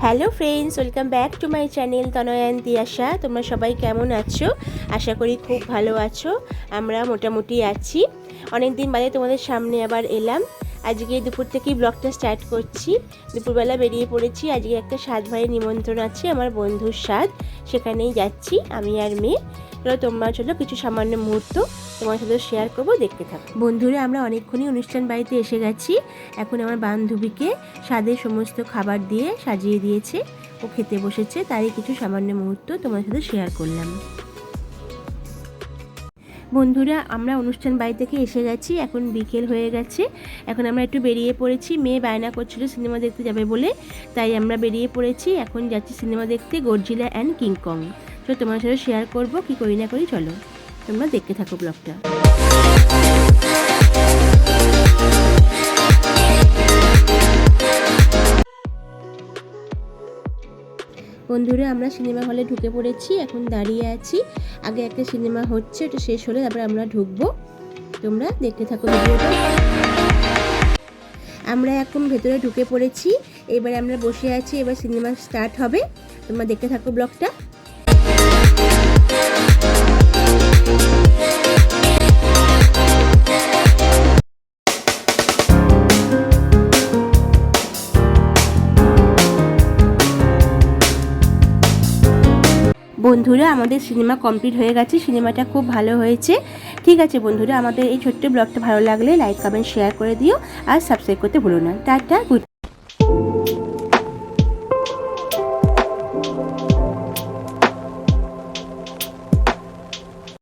Hello friends, welcome back to my channel Tanayan Tiasha. তোমরা সবাই কেমন আছো? আশা করি খুব ভালো আছো। আমরা মোটামুটি আছি। অনেক দিন বাদে তোমাদের সামনে আবার এলাম। আজকে দুপুর থেকেই ব্লগটা স্টার্ট করছি। দুপুরবেলা বেরিয়ে পড়েছি। আজকে একটা সাত ভাইয়ের নিমন্ত্রণ আছে, আমার বন্ধুর সাথ। সেখানেই যাচ্ছি আমি আর মেয়ে। তো তোমরা চলো কিছু সামান্য মুহূর্ত তোমার সাথে শেয়ার করবো, দেখতে থাকো। বন্ধুরা, আমরা অনেকক্ষণই অনুষ্ঠান বাড়িতে এসে গেছি। এখন আমার বান্ধবীকে স্বাদের সমস্ত খাবার দিয়ে সাজিয়ে দিয়েছে, ও খেতে বসেছে। তারই কিছু সামান্য মুহূর্ত তোমার সাথে শেয়ার করলাম। বন্ধুরা, আমরা অনুষ্ঠান বাড়ি থেকে এসে গেছি। এখন বিকেল হয়ে গেছে। এখন আমরা একটু বেরিয়ে পড়েছি। মেয়ে বায়না করছিল সিনেমা দেখতে যাবে বলে, তাই আমরা বেরিয়ে পড়েছি। এখন যাচ্ছি সিনেমা দেখতে, গডজিলা অ্যান্ড কিংকং। তো তোমার সাথে শেয়ার করবো কি করি না করি। চলো তোমরা দেখতে থাকো ব্লগটা। বন্ধুরা, আমরা সিনেমা হলে ঢুকে পড়েছি। এখন দাঁড়িয়ে আছি। আগে একটা সিনেমা হচ্ছে, ওটা শেষ হলে তারপরে আমরা ঢুকবো। তোমরা দেখতে থাকো ভিডিওটা। আমরা এখন ভেতরে ঢুকে পড়েছি। এবারে আমরা বসে আছি, এবার সিনেমা স্টার্ট হবে। তোমরা দেখতে থাকো ব্লগটা। বন্ধুরা, আমাদের সিনেমা কমপ্লিট হয়ে গেছে। সিনেমাটা খুব ভালো হয়েছে। ঠিক আছে বন্ধুরা, আমাদের এই ছোট্ট ব্লগটা ভালো লাগলে লাইক কমেন্ট শেয়ার করে দিও, আর সাবস্ক্রাইব করতে ভুলো না। Tata, good.